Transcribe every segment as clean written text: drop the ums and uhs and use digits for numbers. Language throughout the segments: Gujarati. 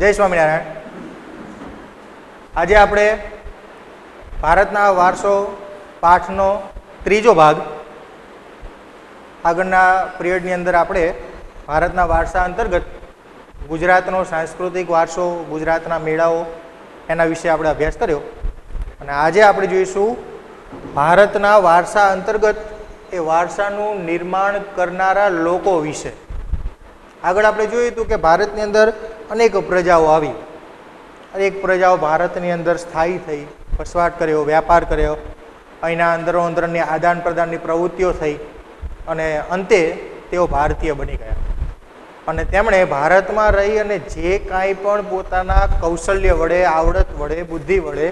જય સ્વામિનારાયણ. આજે આપણે ભારતના વારસો પાઠનો ત્રીજો ભાગ, આગળના પિરિયડની અંદર આપણે ભારતના વારસા અંતર્ગત ગુજરાતનો સાંસ્કૃતિક વારસો, ગુજરાતના મેળાઓ, એના વિશે આપણે અભ્યાસ કર્યો. અને આજે આપણે જોઈશું ભારતના વારસા અંતર્ગત એ વારસાનું નિર્માણ કરનારા લોકો વિશે. આગળ આપણે જોયું હતું કે ભારતની અંદર અનેક પ્રજાઓ આવી, અનેક પ્રજાઓ ભારતની અંદર સ્થાયી થઈ, વસવાટ કર્યો, વ્યાપાર કર્યો, અહીંના અંદરોઅંદરની આદાન પ્રદાનની પ્રવૃત્તિઓ થઈ અને અંતે તેઓ ભારતીય બની ગયા. અને તેમણે ભારતમાં રહી અને જે કાંઈ પણ પોતાના કૌશલ્ય વડે, આવડત વડે, બુદ્ધિ વડે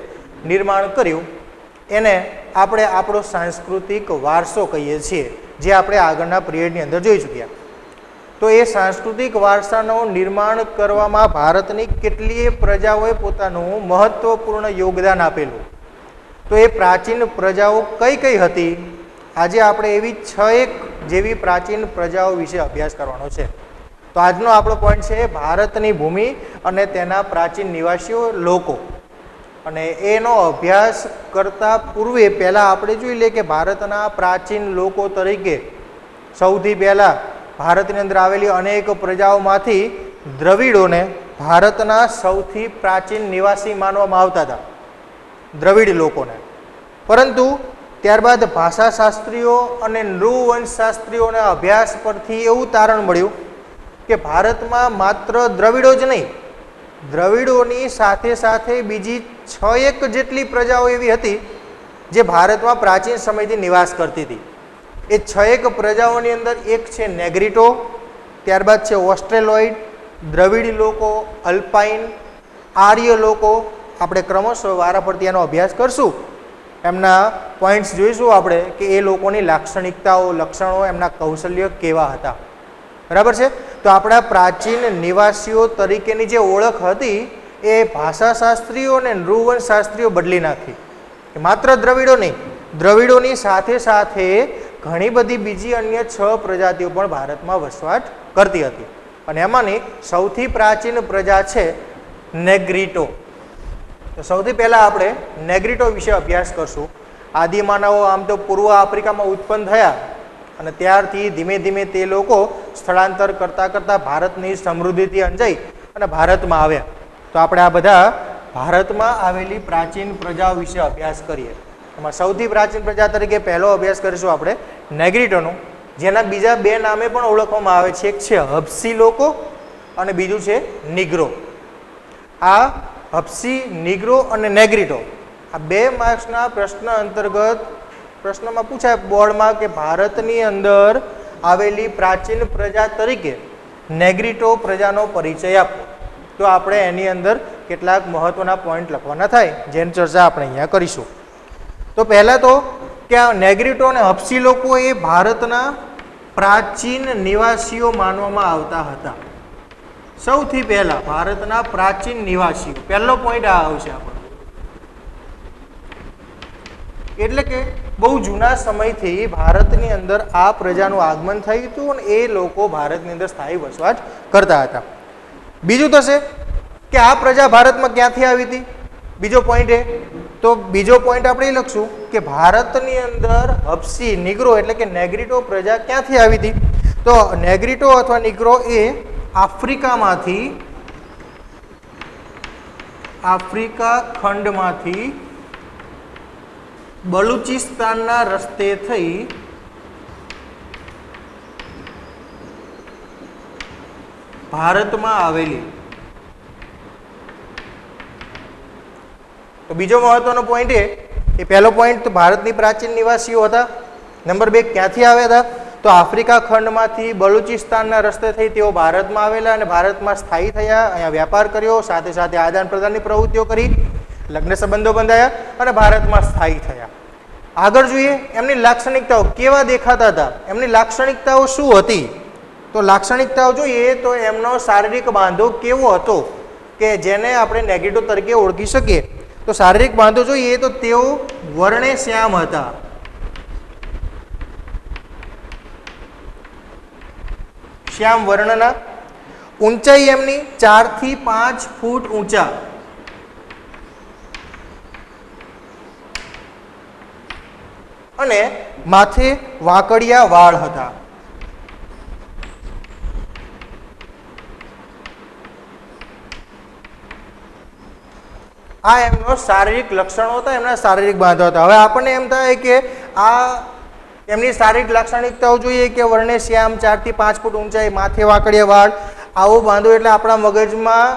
નિર્માણ કર્યું એને આપણે આપણો સાંસ્કૃતિક વારસો કહીએ છીએ, જે આપણે આગળના પિરિયડની અંદર જોઈ ચૂક્યા. તો એ સાંસ્કૃતિક વારસાનું નિર્માણ કરવામાં ભારતની કેટલીય પ્રજાઓએ પોતાનું મહત્વપૂર્ણ યોગદાન આપેલું. તો એ પ્રાચીન પ્રજાઓ કઈ કઈ હતી, આજે આપણે એવી 6 જેવી પ્રાચીન પ્રજાઓ વિશે અભ્યાસ કરવાનો છે. તો આજનો આપણો પોઈન્ટ છે ભારતની ભૂમિ અને તેના પ્રાચીન નિવાસીઓ, લોકો. અને એનો અભ્યાસ કરતા પૂર્વે પહેલાં આપણે જોઈ લઈએ કે ભારતના પ્રાચીન લોકો તરીકે સૌથી પહેલાં ભારતની અંદર આવેલી અનેક પ્રજાઓમાંથી દ્રવિડોને ભારતના સૌથી પ્રાચીન નિવાસી માનવામાં આવતા હતા, દ્રવિડ લોકોને. પરંતુ ત્યારબાદ ભાષાશાસ્ત્રીઓ અને નૃવંશશાસ્ત્રીઓના અભ્યાસ પરથી એવું તારણ મળ્યું કે ભારતમાં માત્ર દ્રવિડો જ નહીં, દ્રવિડોની સાથે સાથે બીજી 6 જેટલી પ્રજાઓ એવી હતી જે ભારતમાં પ્રાચીન સમયથી નિવાસ કરતી હતી. એ 6 પ્રજાઓની અંદર એક છે નેગ્રીટો, ત્યારબાદ છે ઓસ્ટ્રેલોઇડ, દ્રવિડ લોકો, અલ્પાઇન, આર્ય લોકો. આપણે ક્રમશઃ વારાફરતી એનો અભ્યાસ કરશું, એમના પોઈન્ટ્સ જોઈશું આપણે કે એ લોકોની લાક્ષણિકતાઓ, લક્ષણો, એમના કૌશલ્ય કેવા હતા. બરાબર છે. તો આપણા પ્રાચીન નિવાસીઓ તરીકેની જે ઓળખ હતી એ ભાષાશાસ્ત્રીઓ અને નૃવંશશાસ્ત્રીઓ બદલી નાખી. માત્ર દ્રવિડો નહીં, દ્રવિડોની સાથે સાથે ઘણી બધી બીજી અન્ય 6 પ્રજાતિઓ પણ ભારતમાં વસવાટ કરતી હતી. અને એમાંની સૌથી પ્રાચીન પ્રજા છે નેગ્રીટો. તો સૌથી પહેલાં આપણે નેગ્રીટો વિશે અભ્યાસ કરશું. આદિમાનવો આમ તો પૂર્વ આફ્રિકામાં ઉત્પન્ન થયા અને ત્યારથી ધીમે ધીમે તે લોકો સ્થળાંતર કરતાં કરતાં ભારતની સમૃદ્ધિથી અંજાઈ અને ભારતમાં આવ્યા. તો આપણે આ બધા ભારતમાં આવેલી પ્રાચીન પ્રજાઓ વિશે અભ્યાસ કરીએ. એમાં સૌથી પ્રાચીન પ્રજા તરીકે પહેલો અભ્યાસ કરીશું આપણે નેગ્રીટોનો, જેના બીજા 2 નામે પણ ઓળખવામાં આવે છે. એક છે હબ્સી લોકો અને બીજું છે નિગ્રો. આ હબ્સી, નિગ્રો અને નેગ્રીટો આ 2 માર્ક્સના પ્રશ્ન અંતર્ગત પ્રશ્નમાં પૂછાય બોર્ડમાં કે ભારતની અંદર આવેલી પ્રાચીન પ્રજા તરીકે નેગ્રીટો પ્રજાનો પરિચય આપો. તો આપણે એની અંદર કેટલાક મહત્વના પોઈન્ટ લખવાના થાય, જેની ચર્ચા આપણે અહીંયા કરીશું. તો પહેલાં તો કે આ નેગ્રીટો અને હબ્સી લોકો એ ભારતના પ્રાચીન નિવાસીઓ માનવામાં આવતા હતા. સૌથી પહેલા ભારતના પ્રાચીન નિવાસીઓ, પહેલો પોઈન્ટ આ આવશે આપણો. એટલે કે બહુ જૂના સમયથી ભારતની અંદર આ પ્રજાનું આગમન થયું હતું અને એ લોકો ભારતની અંદર સ્થાયી વસવાટ કરતા હતા. બીજું થશે કે આ પ્રજા ભારતમાં ક્યાંથી આવી હતી. બીજો પોઈન્ટ એ તો બીજો પોઈન્ટ આપણે એ લખશું કે ભારતની અંદર હબ્સી, નિગ્રો એટલે કે નેગ્રીટો પ્રજા ક્યાંથી આવી હતી. તો નેગ્રીટો અથવા નિગ્રો એ આફ્રિકામાંથી, આફ્રિકા ખંડમાંથી બલુચિસ્તાનના રસ્તે થઈ ભારતમાં આવેલી. તો બીજો મહત્વનો પોઈન્ટ એ પહેલો પોઈન્ટ તો ભારતની પ્રાચીન નિવાસીઓ હતા. નંબર 2 ક્યાંથી આવ્યા હતા, તો આફ્રિકા ખંડમાંથી બલુચિસ્તાનના રસ્તે થઈ તેઓ ભારતમાં આવેલા અને ભારતમાં સ્થાયી થયા, અહીંયા વ્યાપાર કર્યો, સાથે સાથે આદાન પ્રદાનની પ્રવૃત્તિઓ કરી, લગ્ન સંબંધો બંધાયા અને ભારતમાં સ્થાયી થયા. આગળ જોઈએ એમની લાક્ષણિકતાઓ કેવા દેખાતા હતા, એમની લાક્ષણિકતાઓ શું હતી. તો લાક્ષણિકતાઓ જોઈએ તો એમનો શારીરિક બાંધો કેવો હતો કે જેને આપણે નેગ્રીટો તરીકે ઓળખી શકીએ. તો શારીરિક બાંધો જોઈએ તો તેઓ વર્ણે શ્યામ હતા. શ્યામ વર્ણના ઊંચાઈ એમની 4 થી 5 ફૂટ ઊંચા અને માથે વાંકડિયા વાળ હતા. આ એમનો શારીરિક લક્ષણો હતા, એમના શારીરિક બાંધો હતા. હવે આપણને એમ થાય કે આ એમની શારીરિક લાક્ષણિકતાઓ જોઈએ કે વર્ણે શ્યામ, 4 થી 5 ફૂટ ઊંચાઈ, માથે વાંકડિયા વાળ, આવો બાંધો એટલે આપણા મગજમાં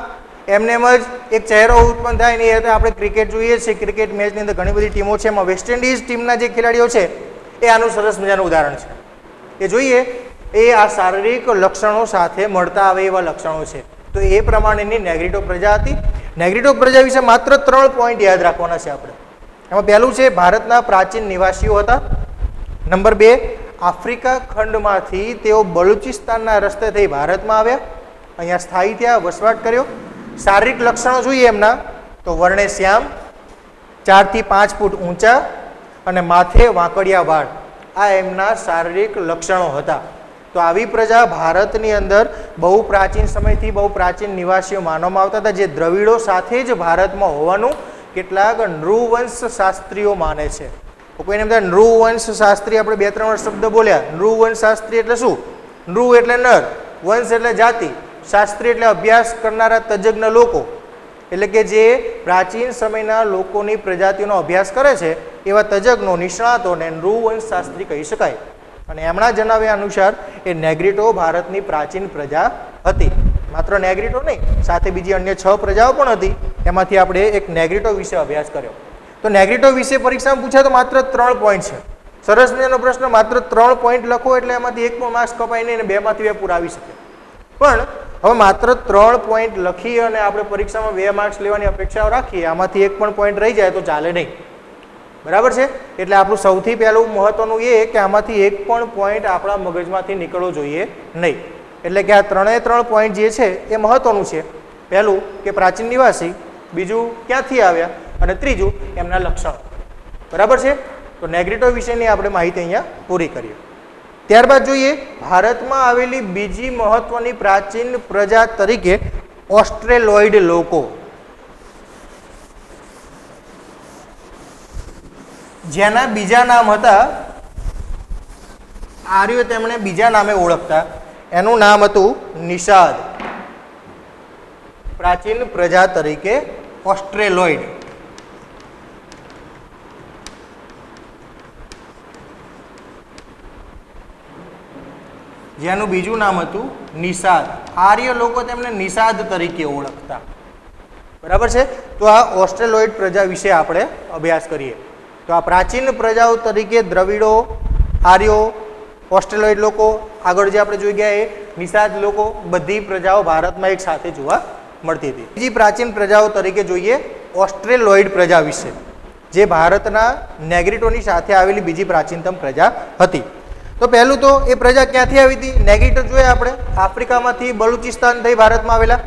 એમને એમ જ એક ચહેરો ઉત્પન્ન થાય. નહીં એટલે આપણે ક્રિકેટ જોઈએ છીએ, ક્રિકેટ મેચની અંદર ઘણી બધી ટીમો છે, એમાં વેસ્ટ ઇન્ડિઝ ટીમના જે ખેલાડીઓ છે એ આનું સરસ મજાનું ઉદાહરણ છે. એ જોઈએ એ આ શારીરિક લક્ષણો સાથે મળતા આવે એવા લક્ષણો છે. તો એ પ્રમાણેની નેગ્રીટો પ્રજા હતી. નેગ્રીટો પ્રજા વિશે માત્ર 3 પોઈન્ટ યાદ રાખવાના છે આપણે. એમાં પહેલું છે ભારતના પ્રાચીન નિવાસીઓ હતા. નંબર 2, આફ્રિકા ખંડમાંથી તેઓ બલુચિસ્તાનના રસ્તે થઈ ભારતમાં આવ્યા, અહીંયા સ્થાયી થયા, વસવાટ કર્યો. શારીરિક લક્ષણો જોઈએ એમના તો વર્ણે શ્યામ, 4 થી 5 ફૂટ ઊંચા અને માથે વાંકડિયા વાળ, આ એમના શારીરિક લક્ષણો હતા. તો આવી પ્રજા ભારતની અંદર બહુ પ્રાચીન સમયથી બહુ પ્રાચીન નિવાસીઓ માનવામાં આવતા હતા, જે દ્રવિડો સાથે જ ભારતમાં હોવાનું કેટલાક નૃવંશ શાસ્ત્રીઓ માને છે. કોઈને એમ થાય નૃવંશ શાસ્ત્રી, આપણે 2-3 શબ્દ બોલ્યા. નૃવંશ શાસ્ત્રી એટલે શું? નૃ એટલે નર, વંશ એટલે જાતિ, શાસ્ત્રી એટલે અભ્યાસ કરનારા તજજ્ઞ લોકો, એટલે કે જે પ્રાચીન સમયના લોકોની પ્રજાતિઓનો અભ્યાસ કરે છે એવા તજજ્ઞો, નિષ્ણાતોને નૃવંશ શાસ્ત્રી કહી શકાય. અને એમના જણાવ્યા અનુસાર એ નેગ્રીટો ભારતની પ્રાચીન પ્રજા હતી. માત્ર નેગ્રીટો નહીં, સાથે બીજી અન્ય 6 પ્રજાઓ પણ હતી. એમાંથી આપણે એક નેગ્રીટો વિશે અભ્યાસ કર્યો. તો નેગ્રીટો વિશે પરીક્ષામાં પૂછાય તો માત્ર 3 પોઈન્ટ છે. સરસ મજાનો પ્રશ્ન, માત્ર 3 પોઈન્ટ લખો એટલે એમાંથી 1 પણ માર્ક્સ કપાય નહીં અને 2 માંથી 2 પૂરા આવી શકે. પણ હવે માત્ર 3 પોઈન્ટ લખી અને આપણે પરીક્ષામાં 2 માર્ક્સ લેવાની અપેક્ષાઓ રાખીએ, આમાંથી 1 પણ પોઈન્ટ રહી જાય તો ચાલે નહીં. બરાબર છે? એટલે આપણું સૌથી પહેલું મહત્વનું એ કે આમાંથી 1 પણ પોઈન્ટ આપણા મગજમાંથી નીકળવો જોઈએ નહીં. એટલે કે આ 3 પોઈન્ટ જે છે એ મહત્વનું છે. પહેલું કે પ્રાચીન નિવાસી, બીજું ક્યાંથી આવ્યા, અને ત્રીજું એમના લક્ષણો. બરાબર છે? તો નેગ્રીટો વિશેની આપણે માહિતી અહીંયા પૂરી કરીએ. ત્યારબાદ જોઈએ ભારતમાં આવેલી બીજી મહત્વની પ્રાચીન પ્રજા તરીકે ઓસ્ટ્રેલોઇડ લોકો, જેના બીજા નામ હતા, આર્યો તેમણે બીજા નામે ઓળખતા, એનું નામ હતું નિષાદ. પ્રાચીન પ્રજા તરીકે ઓસ્ટ્રેલોઇડ, જેનું બીજું નામ હતું નિષાદ. આર્ય લોકો તેમને નિષાદ તરીકે ઓળખતા. બરાબર છે? તો આ ઓસ્ટ્રેલોઇડ પ્રજા વિશે આપણે અભ્યાસ કરીએ. તો આ પ્રાચીન પ્રજાઓ તરીકે દ્રવિડો, આર્યો, ઓસ્ટ્રેલોઇડ લોકો, આગળ જે આપણે જોઈ ગયા એ નિષાદ લોકો, બધી પ્રજાઓ ભારતમાં એક સાથે જોવા મળતી હતી. બીજી પ્રાચીન પ્રજાઓ તરીકે જોઈએ ઓસ્ટ્રેલોઇડ પ્રજા વિશે, જે ભારતના નેગ્રીટોની સાથે આવેલી બીજી પ્રાચીનતમ પ્રજા હતી. તો પહેલું તો એ પ્રજા ક્યાંથી આવી હતી? નેગ્રીટો જોઈએ આપણે આફ્રિકામાંથી બલુચિસ્તાન થઈ ભારતમાં આવેલા.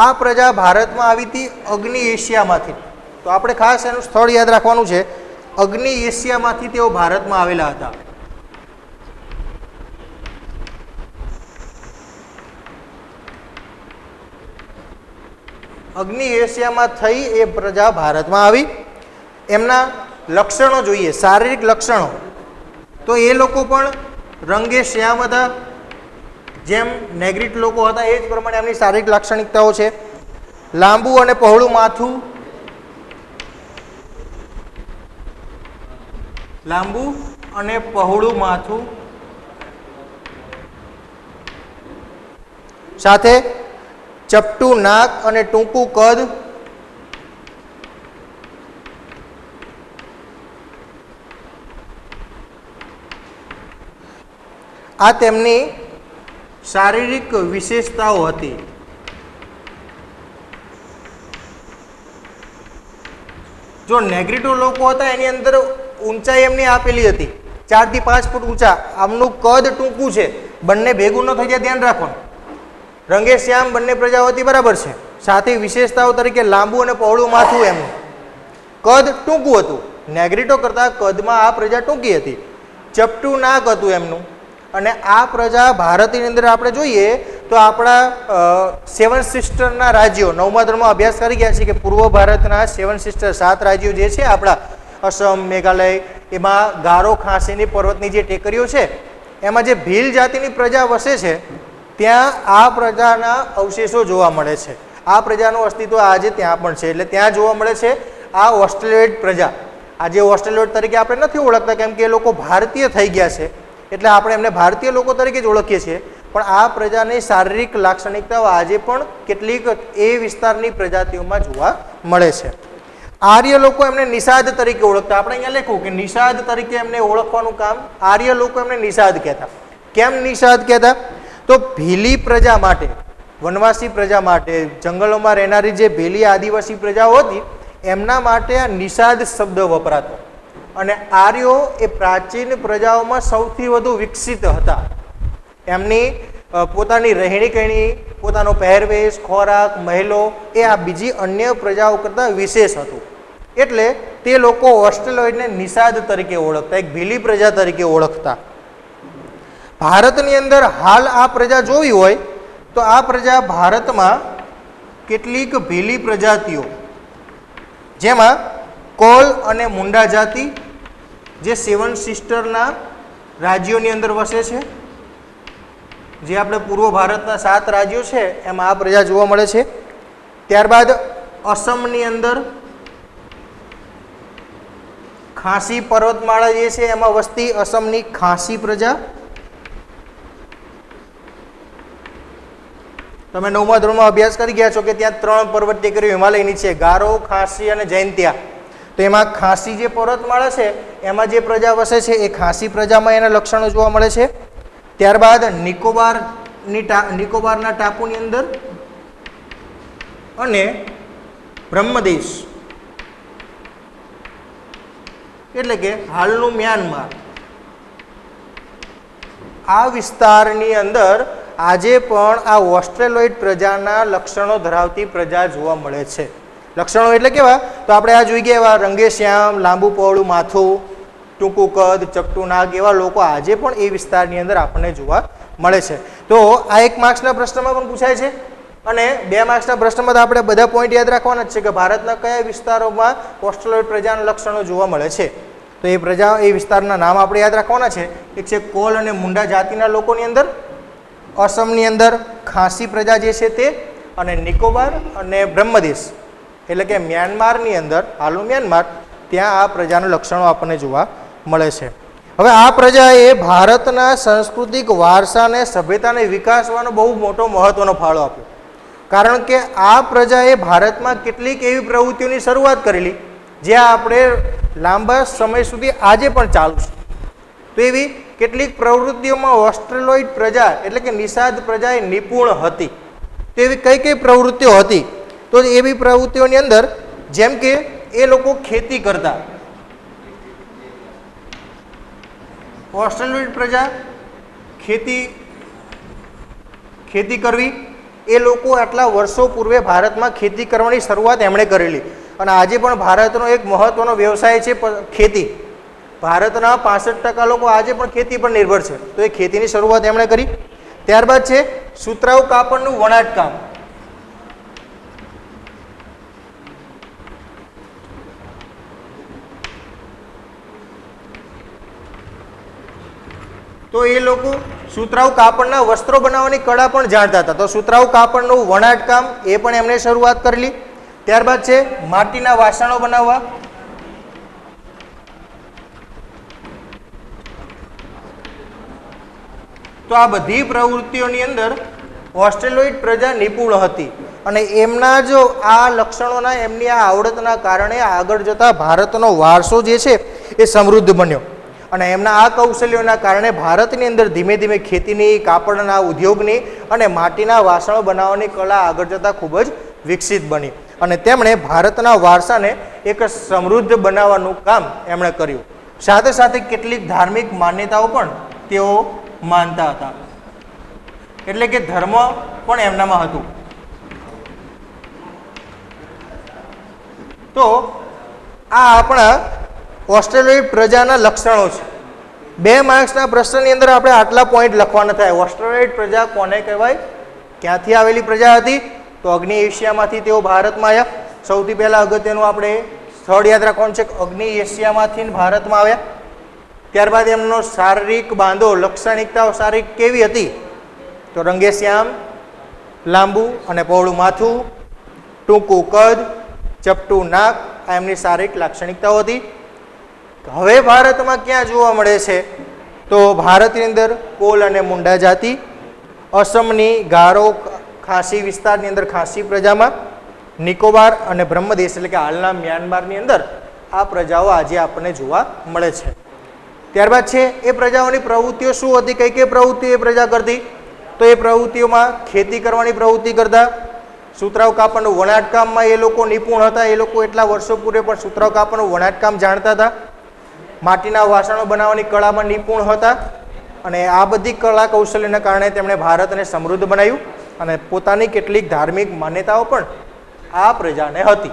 આ પ્રજા ભારતમાં આવી હતી અગ્નિ એશિયામાંથી. તો આપણે ખાસ એનું સ્થળ યાદ રાખવાનું છે. અગ્નિ એશિયામાંથી તેઓ ભારતમાં આવેલા હતા. અગ્નિ એશિયામાં થઈ એ પ્રજા ભારતમાં આવી. એમના લક્ષણો જોઈએ, શારીરિક લક્ષણો. તો એ લોકો પણ રંગે શ્યામ હતા, જેમ નેગ્રીટ લોકો હતા એ જ પ્રમાણે એમની શારીરિક લાક્ષણિકતાઓ છે. લાંબુ અને પહોળું માથું, લાંબુ અને પહોળું માથું, સાથે ચપટું નાક અને ટૂંકું કદ, આ તેમની શારીરિક વિશેષતાઓ હતી. જો નેગ્રીટો લોકો હતા એની અંદર ઊંચાઈ એમની આપેલી હતી 4 થી 5 ફૂટ ઊંચા, આમનું કદ ટૂંકું છે, બંને ભેગું ન થઈ જાય ધ્યાન રાખવાનું. રંગે શ્યામ બંને પ્રજાઓ હતી, બરાબર છે. સાથે વિશેષતાઓ તરીકે લાંબુ અને પહોળું માથું, એમનું કદ ટૂંકું હતું. નેગ્રીટો કરતાં કદમાં આ પ્રજા ટૂંકી હતી. ચપટું નાક હતું એમનું. અને આ પ્રજા ભારતની અંદર આપણે જોઈએ તો આપણા 7 સિસ્ટરના રાજ્યો 9મા ધોરણમાં અભ્યાસ કરી ગયા છે કે પૂર્વ ભારતના 7 સિસ્ટર 7 રાજ્યો જે છે આપણા અસમ, મેઘાલય, એમાં ગારો ખાસીની પર્વતની જે ટેકરીઓ છે એમાં જે ભીલ જાતિની પ્રજા વસે છે ત્યાં આ પ્રજાના અવશેષો જોવા મળે છે. આ પ્રજાનું અસ્તિત્વ આજે ત્યાં પણ છે. એટલે ત્યાં જોવા મળે છે આ ઓસ્ટ્રેલિયોઇડ પ્રજા. આજે ઓસ્ટ્રેલિયોઇડ તરીકે આપણે નથી ઓળખતા કેમ કે એ લોકો ભારતીય થઈ ગયા છે એટલે આપણે એમને ભારતીય લોકો તરીકે જ ઓળખીએ છીએ. પણ આ પ્રજાની શારીરિક લાક્ષણિકતાઓ આજે પણ કેટલીક એ વિસ્તારની પ્રજાતિઓમાં જોવા મળે છે. આર્ય લોકો એમને નિષાદ તરીકે ઓળખતા. આપણે અહીંયા લખ્યું કે નિષાદ તરીકે એમને ઓળખવાનું કામ, આર્ય લોકો એમને નિષાદ કહેતા. કેમ નિષાદ કહેતા? તો ભીલી પ્રજા માટે, વનવાસી પ્રજા માટે, જંગલોમાં રહેનારી જે ભીલી આદિવાસી પ્રજાઓ હતી એમના માટે આ નિષાદ શબ્દ વપરાતો. અને આર્યો એ પ્રાચીન પ્રજાઓમાં સૌથી વધુ વિકસિત હતા. એમની પોતાની રહેણી કહેણી, પોતાનો પહેરવેશ, ખોરાક, મહેલો એ આ બીજી અન્ય પ્રજાઓ કરતાં વિશેષ હતું. એટલે તે લોકો ઓસ્ટ્રેલિયોઇડને નિષાદ તરીકે ઓળખતા, એક ભીલી પ્રજા તરીકે ઓળખતા. ભારતની અંદર હાલ આ પ્રજા જોવી હોય તો આ પ્રજા ભારતમાં કેટલીક ભીલી પ્રજાતિઓ જેમાં કોલ અને મુંડા જાતિ જે 7 સિસ્ટરના રાજ્યોની અંદર વસે છે, જે આપણે પૂર્વ ભારતના 7 રાજ્યો છે એમાં આ પ્રજા જોવા મળે છે. ત્યારબાદ અસમની અંદર ખાસી પર્વતમાળા જે છે એમાં વસતી અસમની ખાસી પ્રજા. તમે 9મા ધોરણમાં અભ્યાસ કરી ગયા છો કે ત્યાં 3 પર્વત ટેકરીઓ હિમાલયની છે, ગારો, ખાસી અને જૈંતિયા. તો એમાં ખાસી જે પર્વતમાળા છે એમાં જે પ્રજા વસે છે એ ખાસી પ્રજામાં એના લક્ષણો જોવા મળે છે. ત્યારબાદ નિકોબારના ટાપુની અંદર અને બ્રહ્મદેશ એટલે કે હાલનું મ્યાનમાર, આ વિસ્તારની અંદર આજે પણ આ ઓસ્ટ્રેલિયોઇડ પ્રજાના લક્ષણો ધરાવતી પ્રજા જોવા મળે છે. લક્ષણો એટલે કેવા? તો આપણે આ જોઈ ગયા એવા રંગેશ્યામ, લાંબુ પહોળું માથું, ટૂંકું કદ, ચપટું નાક એવા લોકો આજે પણ એ વિસ્તારની અંદર આપણને જોવા મળે છે. તો આ 1 માર્ક્સના પ્રશ્નમાં પણ પૂછાય છે અને 2 માર્ક્સના પ્રશ્નમાં તો આપણે બધા પોઈન્ટ યાદ રાખવાના જ છે કે ભારતના કયા વિસ્તારોમાં ઓસ્ટ્રેલિયોઇડ પ્રજાના લક્ષણો જોવા મળે છે. તો એ પ્રજા, એ વિસ્તારના નામ આપણે યાદ રાખવાના છે. એક છે કોલ અને મુંડા જાતિના લોકોની અંદર, અસમની અંદર ખાસી પ્રજા જે છે તે, અને નિકોબાર અને બ્રહ્મદેશ એટલે કે મ્યાનમારની અંદર, હાલનું મ્યાનમાર, ત્યાં આ પ્રજાના લક્ષણો આપણને જોવા મળે છે. હવે આ પ્રજાએ ભારતના સાંસ્કૃતિક વારસાને, સભ્યતાને વિકાસવાનો બહુ મોટો મહત્વનો ફાળો આપ્યો. કારણ કે આ પ્રજાએ ભારતમાં કેટલીક એવી પ્રવૃત્તિઓની શરૂઆત કરેલી જે આપણે લાંબા સમય સુધી આજે પણ ચાલુ છે. તો એવી કેટલીક પ્રવૃત્તિઓમાં ઓસ્ટ્રેલિયોઇડ પ્રજા એટલે કે નિષાદ પ્રજા એ નિપુણ હતી. તો એવી કઈ કઈ પ્રવૃત્તિઓ હતી? તો એવી પ્રવૃત્તિઓની અંદર જેમ કે એ લોકો ખેતી કરતા. ઓસ્ટ્રેલિયોઇડ પ્રજા ખેતી કરવી, એ લોકો આટલા વર્ષો પૂર્વે ભારતમાં ખેતી કરવાની શરૂઆત એમણે કરેલી. અને આજે પણ ભારતનો એક મહત્વનો વ્યવસાય છે ખેતી. ભારતના 65% લોકો આજે પણ ખેતી પર નિર્ભર છે. તો એ ખેતીની શરૂઆત એમણે કરી. ત્યારબાદ છે સુતરાઉ કાપડનું વણાટકામ. તો એ લોકો સુતરાઉ કાપડના વસ્ત્રો બનાવવાની કળા પણ જાણતા હતા. તો સુતરાઉ કાપડનું વણાટકામ એ પણ એમણે શરૂઆત કરેલી. ત્યારબાદ છે માટીના વાસણો બનાવવા. તો આ બધી પ્રવૃત્તિઓની અંદર ઓસ્ટ્રેલિયોઇડ પ્રજા નિપુણ હતી અને એમના જો આ લક્ષણોના, એમની આ આવડતના કારણે આગળ જતા ભારતનો વારસો જે છે એ સમૃદ્ધ બન્યો. અને એમના આ કૌશલ્યોના કારણે ભારતની અંદર ધીમે ધીમે ખેતીની, કાપડના ઉદ્યોગની અને માટીના વાસણો બનાવવાની કળા આગળ જતા ખૂબ જ વિકસિત બની. અને તેમણે ભારતના વારસાને એક સમૃદ્ધ બનાવવાનું કામ એમણે કર્યું. સાથે સાથે કેટલીક ધાર્મિક માન્યતાઓ પણ તેઓ માનતા હતા. એટલે કે ધર્મ પણ એમનામાં હતું. તો આ આપણા ઓસ્ટ્રેલિયોઇડ પ્રજાના લક્ષણો છે. 2 માર્ક્સના પ્રશ્નની અંદર આપણે આટલા પોઈન્ટ લખવાના થાય. ઓસ્ટ્રેલિયોઇડ પ્રજા કોને કહેવાય? ક્યાંથી આવેલી પ્રજા હતી? તો અગ્નિ એશિયામાંથી તેઓ ભારતમાં આવ્યા. સૌથી પહેલા અગત્યનું આપણે સ્થળ યાદ રાખવાનું છે કે અગ્નિ એશિયામાંથી ભારતમાં આવ્યા. ત્યારબાદ એમનો શારીરિક બાંધો, લાક્ષણિકતાઓ શારીરિક કેવી હતી? તો રંગે શ્યામ, લાંબુ અને પહોળું માથું, ટૂંકું કદ, ચપટું નાક, આ એમની શારીરિક લાક્ષણિકતાઓ હતી. હવે ભારતમાં ક્યાં જોવા મળે છે? તો ભારતની અંદર કોલ અને મુંડા જાતિ, અસમની ગારો ખાસી વિસ્તારની અંદર ખાસી પ્રજામાં, નિકોબાર અને બ્રહ્મદેશ એટલે કે હાલના મ્યાનમારની અંદર આ પ્રજાઓ આજે આપણને જોવા મળે છે. ત્યારબાદ છે એ પ્રજાઓની પ્રવૃત્તિઓ શું હતી? કઈ કઈ પ્રવૃત્તિઓ એ પ્રજા કરતી? તો એ પ્રવૃત્તિઓમાં ખેતી કરવાની પ્રવૃત્તિ કરતા, સુતરાઉ કાપડનું વણાટકામમાં એ લોકો નિપુણ હતા. એ લોકો એટલા વર્ષો પૂર્વે પણ સુતરાઉ કાપડનું વણાટકામ જાણતા હતા. માટીના વાસણો બનાવવાની કળામાં નિપુણ હતા અને આ બધી કળા કૌશલ્યના કારણે તેમણે ભારતને સમૃદ્ધ બનાવ્યું અને પોતાની કેટલીક ધાર્મિક માન્યતાઓ પણ આ પ્રજાને હતી.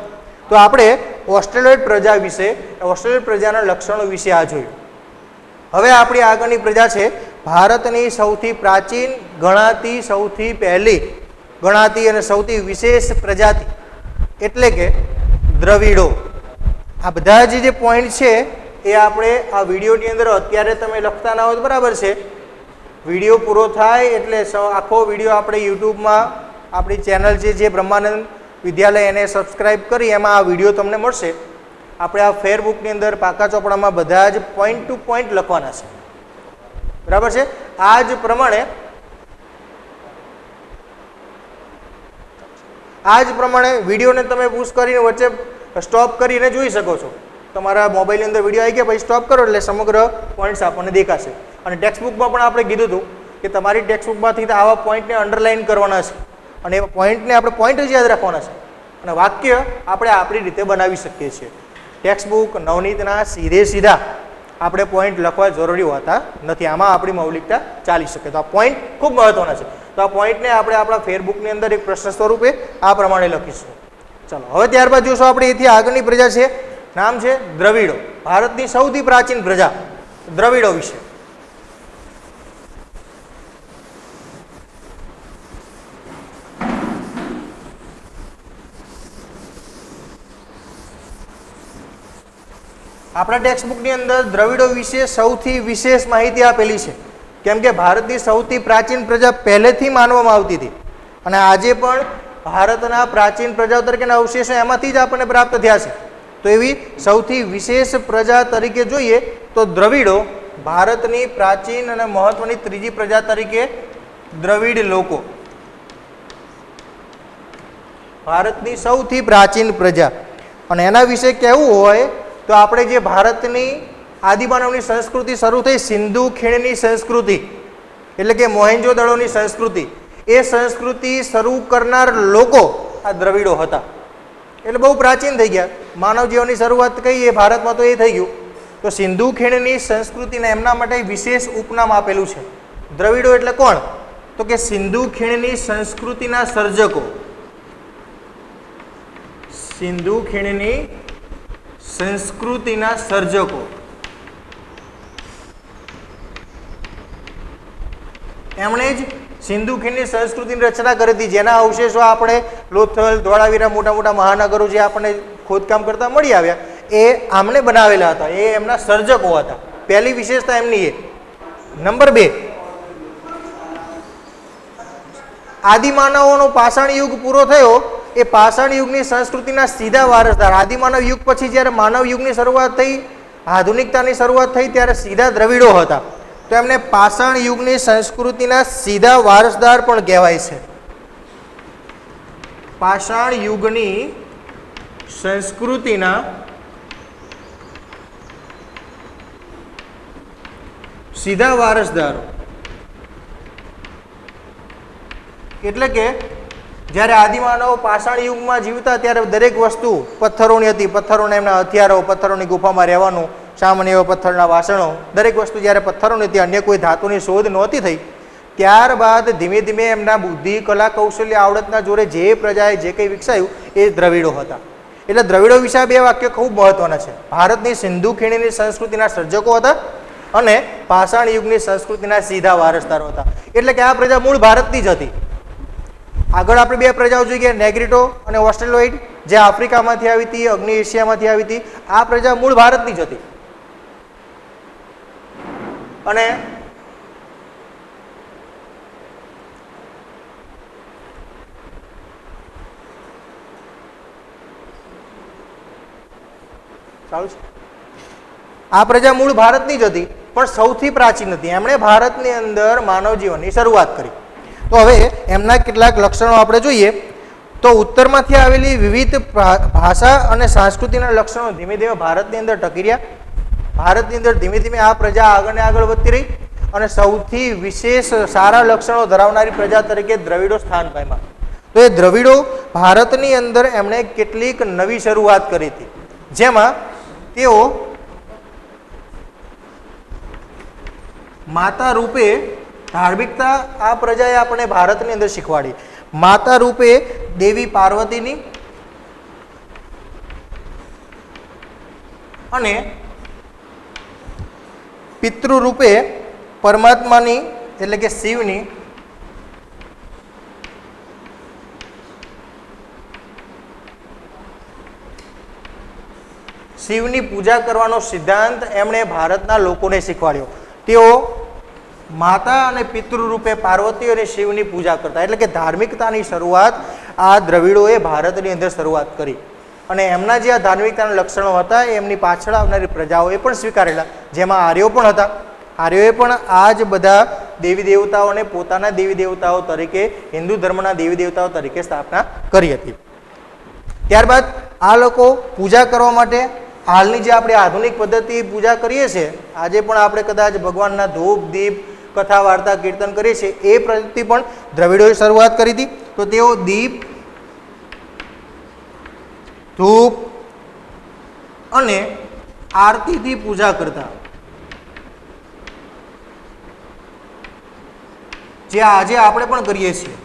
તો આપણે ઓસ્ટ્રેલિયન પ્રજા વિશે, ઓસ્ટ્રેલિયન પ્રજાના લક્ષણો વિશે આ જોયું. હવે આપણી આગળની પ્રજા છે ભારતની સૌથી પ્રાચીન ગણાતી, સૌથી પહેલી ગણાતી અને સૌથી વિશેષ પ્રજાતિ એટલે કે દ્રવિડો. આ બધા જે પોઈન્ટ છે એ આપણે આ વિડીયોની અંદર અત્યારે તમે લખતા ના હોય તો બરાબર છે. વિડીયો પૂરો થાય એટલે આખો વિડીયો આપણે યુટ્યુબમાં આપણી ચેનલ જે બ્રહ્માનંદ વિદ્યાલય એને સબસ્ક્રાઈબ કરી એમાં આ વિડીયો તમને મળશે. આપણે આ ફેરબુકની અંદર પાકા ચોપડામાં બધા જ પોઈન્ટ ટુ પોઈન્ટ લખવાના છે. બરાબર છે? આ જ પ્રમાણે વિડીયોને તમે પુશ કરીને વચ્ચે સ્ટોપ કરીને જોઈ શકો છો. તમારા મોબાઈલની અંદર વિડીયો આવી ગયા પછી સ્ટોપ કરો એટલે સમગ્ર પોઈન્ટ્સ આપણને દેખાશે. અને ટેક્સ્ટબુકમાં પણ આપણે કીધું હતું કે તમારી ટેક્સ્ટબુકમાંથી આવા પોઈન્ટને અંડરલાઈન કરવાના છે અને એ પોઈન્ટને આપણે પોઈન્ટ જ યાદ રાખવાના છે અને વાક્ય આપણે આપણી રીતે બનાવી શકીએ છીએ. ટેક્સ્ટબુક નવનીતના સીધા આપણે પોઈન્ટ લખવા જરૂરી હોતા નથી. આમાં આપણી મૌલિકતા ચાલી શકે. તો આ પોઈન્ટ ખૂબ મહત્વના છે. તો આ પોઈન્ટને આપણે આપણા ફેરબુકની અંદર એક પ્રશ્ન સ્વરૂપે આ પ્રમાણે લખીશું. ચાલો હવે ત્યારબાદ જોશો આપણે એથી આગળની પ્રજા છે, નામ છે દ્રવિડો. ભારતની સૌથી પ્રાચીન પ્રજા દ્રવિડો વિશે. આપણા ટેક્સ્ટબુકની અંદર દ્રવિડો વિશે સૌથી વિશેષ માહિતી આપેલી છે. કેમ કે ભારતની સૌથી પ્રાચીન પ્રજા પહેલેથી માનવામાં આવતી હતી અને આજે પણ ભારતના પ્રાચીન પ્રજાઓ તરીકેના અવશેષો એમાંથી જ આપણને પ્રાપ્ત થયા છે. તો એવી સૌથી વિશેષ પ્રજા તરીકે જોઈએ તો દ્રવિડો ભારતની પ્રાચીન અને મહત્વની ત્રીજી પ્રજા તરીકે દ્રવિડ લોકો ભારતની સૌથી પ્રાચીન પ્રજા. અને એના વિશે કહેવું હોય તો આપણે જે ભારતની આદિમાનવની સંસ્કૃતિ શરૂ થઈ સિંધુ ખીણની સંસ્કૃતિ એટલે કે મોહેન્જો-દડોની સંસ્કૃતિ, એ સંસ્કૃતિ શરૂ કરનાર લોકો આ દ્રવિડો હતા. એટલે બહુ પ્રાચીન થઈ ગયા. માનવ જીવનની શરૂઆત કહીએ ભારતમાં તો એ થઈ ગયું. તો સિંધુ ખીણની સંસ્કૃતિને એમના માટે વિશેષ ઉપનામ આપેલું છે. દ્રવિડો એટલે કોણ? તો કે સિંધુ ખીણની સંસ્કૃતિના સર્જકો. સિંધુ ખીણની સંસ્કૃતિના સર્જકો. એમણે જ સિંધુ ખીણની સંસ્કૃતિની રચના કરી હતી, જેના અવશેષો આપણે લોથલ, ધોળાવીરા, મોટા મોટા મહાનગરો જે આપણને ખોદકામ કરતા મળી આવ્યા એ આમને બનાવેલા હતા. એ એમના સર્જકો હતા. પહેલી વિશેષતા એમની એ. નંબર 2, આદિમાનવોનો પાષાણ યુગ પૂરો થયો. એ પાષાણ યુગની સંસ્કૃતિના સીધા વારસદાર. આદિમાનવ યુગ પછી જ્યારે માનવ યુગની શરૂઆત થઈ, આધુનિકતાની શરૂઆત થઈ ત્યારે સીધા દ્રવિડો હતા. તો એમને પાષાણ યુગની સંસ્કૃતિના સીધા વારસદાર પણ કહેવાય છે. પાષાણ યુગની સંસ્કૃતિના સીધા વારસદારો એટલે કે જ્યારે આદિમાનવ પાષાણ યુગમાં જીવતા ત્યારે દરેક વસ્તુ પથ્થરોની હતી. પથ્થરોના એમના હથિયારો, પથ્થરોની ગુફામાં રહેવાનું, સામાન્ય એવા પથ્થરના વાસણો, દરેક વસ્તુ જ્યારે પથ્થરોની હતી, અન્ય કોઈ ધાતુની શોધ નહોતી થઈ. ત્યારબાદ ધીમે ધીમે એમના બુદ્ધિ, કલા, કૌશલ્ય, આવડતના જોરે જે પ્રજાએ જે કંઈ વિકસાયું એ દ્રવિડો હતા. એટલે દ્રવિડો વિશે બે વાક્ય ખૂબ મહત્વના છે. ભારતની સિંધુ ખીણની સંસ્કૃતિના સર્જકો હતા અને પાષાણ યુગની સંસ્કૃતિના સીધા વારસદારો હતા. એટલે કે આ પ્રજા મૂળ ભારતની જ હતી. આગળ આપણે બે પ્રજાઓ જોઈ ગયા, નેગ્રીટો અને ઓસ્ટ્રેલોઇડ, જે આફ્રિકામાંથી આવી હતી, અગ્નિ એશિયામાંથી આવી હતી. આ પ્રજા મૂળ ભારતની જ હતી. અને આ પ્રજા મૂળ ભારતની જ હતી, પણ સૌથી પ્રાચીન હતી. એમણે ભારતની અંદર માનવ જીવનની શરૂઆત કરી. તો હવે એમના કેટલાક લક્ષણો આપણે જોઈએ. તો ઉત્તરમાંથી આવેલી વિવિધ ભાષા અને સંસ્કૃતિના લક્ષણો ધીમે ધીમે ભારતની અંદર ટકી રહ્યા. ભારતની અંદર ધીમે ધીમે આ પ્રજા આગળ ને આગળ વધતી રહી અને સૌથી વિશેષ સારા લક્ષણો ધરાવનારી પ્રજા તરીકે દ્રવિડો સ્થાન પામ્યા. તો એ દ્રવિડો ભારતની અંદર એમણે કેટલીક નવી શરૂઆત કરી હતી, જેમાં તેઓ માતા રૂપે ધાર્મિકતા આ પ્રજાએ આપણે ભારતની અંદર શીખવાડી. માતા રૂપે દેવી પાર્વતીની અને પિતૃ રૂપે પરમાત્માની એટલે કે શિવની પૂજા કરવાનો સિદ્ધાંત એમણે ભારતના લોકોને શીખવાડ્યો. તેઓ માતા અને પિતૃ રૂપે પાર્વતી અને શિવની પૂજા કરતા, એટલે કે ધાર્મિકતાની શરૂઆત આ દ્રવિડોએ ભારતની અંદર શરૂઆત કરી. અને એમના જે આ ધાર્મિકતાના લક્ષણો હતા એમની પાછળ આવનારી પ્રજાઓએ પણ સ્વીકારેલા, જેમાં આર્યો પણ હતા. આર્યોએ પણ આ જ બધા દેવી દેવતાઓને પોતાના દેવી દેવતાઓ તરીકે, હિન્દુ ધર્મના દેવી દેવતાઓ તરીકે સ્થાપના કરી હતી. ત્યારબાદ આ લોકો પૂજા કરવા માટે હાલની જે આપણે આધુનિક પદ્ધતિ પૂજા કરીએ છીએ, આજે પણ આપણે કદાચ ભગવાનના ધૂપ દીપ કથા વાર્તા કીર્તન કરીએ છીએ, એ પદ્ધતિ પણ દ્રવિડોએ શરૂઆત કરી હતી. તો તેઓ દીપ, ધૂપ અને આરતીથી પૂજા કરતા, જે આજે આપણે પણ કરીએ છીએ.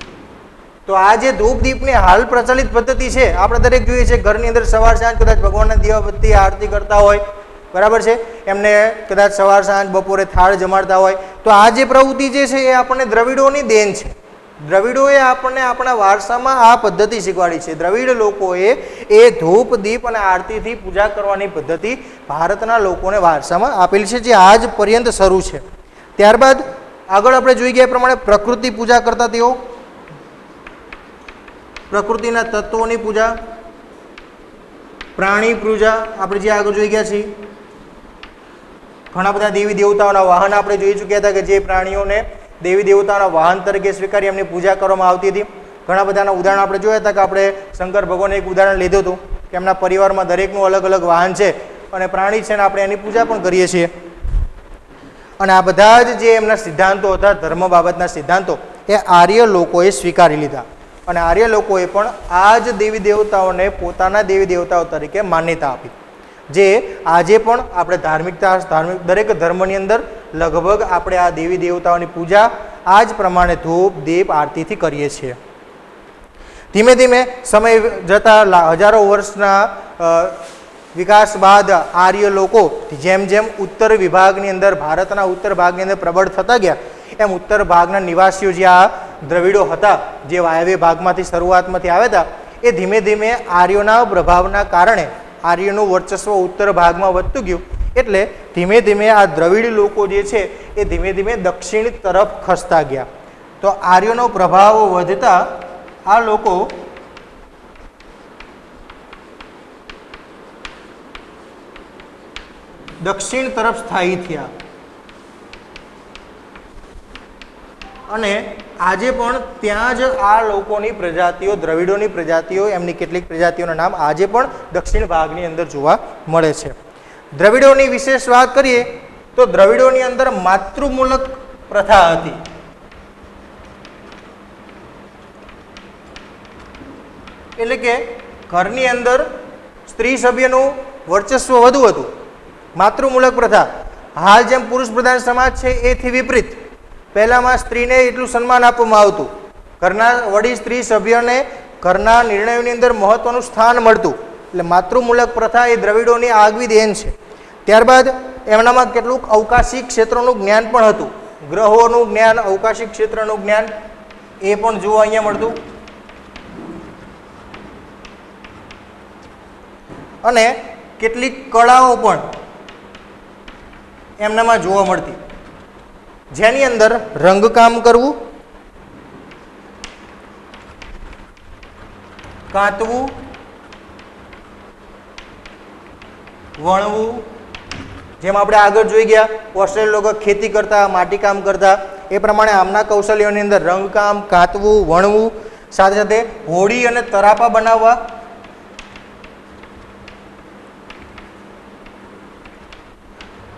તો આ જે ધૂપ દીપની હાલ પ્રચલિત પદ્ધતિ છે, આપણે દરેક જોઈએ છીએ ઘરની અંદર સવાર સાંજ કદાચ ભગવાનના દીવાબત્તી આરતી કરતા હોય, બરાબર છે, એમને કદાચ સવાર સાંજ બપોરે થાળ જમાડતા હોય. તો આ જે પ્રવૃત્તિ જે છે એ આપણને દ્રવિડોની દેન છે. દ્રવિડોએ આપણને આપણા વારસામાં આ પદ્ધતિ શીખવાડી છે. દ્રવિડ લોકોએ એ ધૂપ દીપ અને આરતીથી પૂજા કરવાની પદ્ધતિ ભારતના લોકોને વારસામાં આપેલી છે, જે આજ પર્યંત શરૂ છે. ત્યારબાદ આગળ આપણે જોઈ ગયા પ્રમાણે પ્રકૃતિ પૂજા કરતા તેઓ, પ્રકૃતિના તત્વોની પૂજા, પ્રાણી પૂજા આપણે જે આગળ જોઈ ગયા છીએ. ઘણા બધા દેવી દેવતાઓના વાહન આપણે જોઈ ચૂક્યા હતા કે જે પ્રાણીઓને દેવી દેવતાના વાહન તરીકે સ્વીકારી એમની પૂજા કરવામાં આવતી હતી. ઘણા બધાના ઉદાહરણ આપણે જોયા હતા કે આપણે શંકર ભગવાને એક ઉદાહરણ લીધું હતું કે એમના પરિવારમાં દરેકનું અલગ અલગ વાહન છે અને પ્રાણી છે, અને આપણે એની પૂજા પણ કરીએ છીએ. અને આ બધા જ જે એમના સિદ્ધાંતો હતા, ધર્મ બાબતના સિદ્ધાંતો, એ આર્ય લોકોએ સ્વીકારી લીધા. અને આર્ય લોકોએ પણ આ જ દેવી દેવતાઓને પોતાના દેવી દેવતાઓ તરીકે માન્યતા આપી, જે આજે પણ આપણે દરેક ધર્મની અંદર લગભગ આપણે આ દેવી દેવતાઓની પૂજા આ જ પ્રમાણે ધૂપ દીપ આરતીથી કરીએ છીએ. ધીમે ધીમે સમય જતાં હજારો વર્ષના વિકાસ બાદ આર્ય લોકો જેમ જેમ ઉત્તર વિભાગની અંદર, ભારતના ઉત્તર ભાગની અંદર પ્રબળ થતા ગયા, એમ ઉત્તર ભાગના નિવાસીઓ જે આ દ્રવિડો હતા, જે વાયવ્ય ભાગમાંથી શરૂઆતમાંથી આવ્યા હતા, એ ધીમે ધીમે આર્યોના પ્રભાવના કારણે આર્યનું વર્ચસ્વ ઉત્તર ભાગમાં વધતું ગયું. એટલે ધીમે ધીમે આ દ્રવિડ લોકો જે છે એ ધીમે ધીમે દક્ષિણ તરફ ખસતા ગયા. તો આર્યનો પ્રભાવ વધતા આ લોકો દક્ષિણ તરફ સ્થાયી થયા. અને આજે પણ ત્યાં જ આ લોકોની પ્રજાતિઓ, દ્રવિડોની પ્રજાતિઓ, એમની કેટલીક પ્રજાતિઓના નામ આજે પણ દક્ષિણ ભાગની અંદર જોવા મળે છે. દ્રવિડોની વિશેષ વાત કરીએ તો દ્રવિડોની અંદર માતૃમૂલક પ્રથા હતી. એટલે કે ઘરની અંદર સ્ત્રી સભ્યનું વર્ચસ્વ વધુ હતું. માતૃમૂલક પ્રથા હાલ જેમ પુરુષ પ્રધાન સમાજ છે એથી વિપરીત. પહેલામાં સ્ત્રીને એટલું સન્માન આપવામાં આવતું, ઘરના વડી સ્ત્રી સભ્યને ઘરના નિર્ણયોની અંદર મહત્વનું સ્થાન મળતું. એટલે માતૃમૂલક પ્રથા એ દ્રવિડોની આગવી દેન છે. ત્યારબાદ એમનામાં કેટલુંક અવકાશી ક્ષેત્રોનું જ્ઞાન પણ હતું. ગ્રહોનું જ્ઞાન, અવકાશી ક્ષેત્રનું જ્ઞાન એ પણ જોવા અહીંયા મળતું. અને કેટલીક કળાઓ પણ એમનામાં જોવા મળતી, જેની અંદર રંગકામ કરવું, કાંતવું, વણવું, જેમ આપણે આગળ જોઈ ગયા ઓસ્ટ્રેલિયન લોકો ખેતી કરતા, માટીકામ કરતા, એ પ્રમાણે આમના કૌશલ્યોની અંદર રંગકામ, કાંતવું, વણવું, સાથે સાથે હોડી અને તરાપા બનાવવા,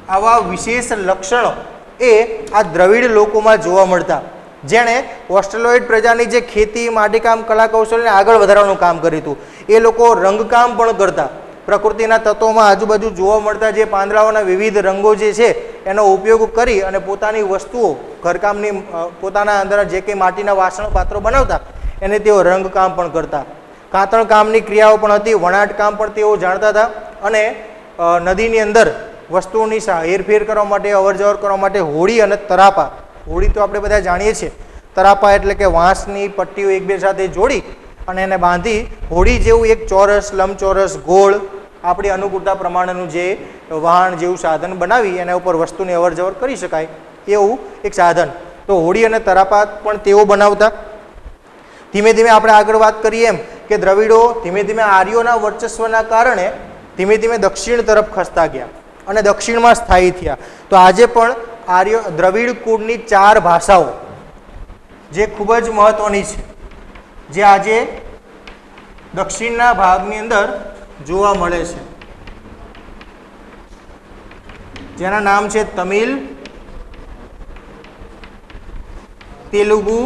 આવા વિશેષ લક્ષણો એ આ દ્રવિડ લોકોમાં જોવા મળતા, જેણે ઓસ્ટ્રેલોઇડ પ્રજાની જે ખેતી, માટીકામ, કલા કૌશલ્યને આગળ વધારવાનું કામ કર્યું હતું. એ લોકો રંગકામ પણ કરતા. પ્રકૃતિના તત્વોમાં આજુબાજુ જોવા મળતા જે પાંદડાઓના વિવિધ રંગો જે છે એનો ઉપયોગ કરી અને પોતાની વસ્તુઓ, ઘરકામની, પોતાના અંદર જે કંઈ માટીના વાસણો, પાત્રો બનાવતા એને તેઓ રંગકામ પણ કરતા. કાતણ કામની ક્રિયાઓ પણ હતી, વણાટ કામ પણ તેઓ જાણતા હતા. અને નદીની અંદર વસ્તુઓની હેરફેર કરવા માટે, અવરજવર કરવા માટે હોડી અને તરાપા, હોડી તો આપણે બધા જાણીએ છીએ, તરાપા એટલે કે વાંસની પટ્ટીઓ એકબીજા સાથે જોડી અને એને બાંધી હોડી જેવું એક ચોરસ, લંબચોરસ, ગોળ, આપણી અનુકૂળતા પ્રમાણેનું જે વાહન જેવું સાધન બનાવી એના ઉપર વસ્તુની અવરજવર કરી શકાય એવું એક સાધન. તો હોડી અને તરાપા પણ તેઓ બનાવતા. ધીમે ધીમે આપણે આગળ વાત કરીએ એમ કે દ્રવિડો ધીમે ધીમે આર્યોના વર્ચસ્વના કારણે ધીમે ધીમે દક્ષિણ તરફ ખસતા ગયા અને દક્ષિણમાં સ્થાયી થયા. તો આજે પણ આર્ય દ્રવિડ કુળની 4 ભાષાઓ જે ખૂબ જ મહત્વની છે, જે આજે દક્ષિણના ભાગની અંદર જોવા મળે છે, જેના નામ છે તમિલ, તેલુગુ,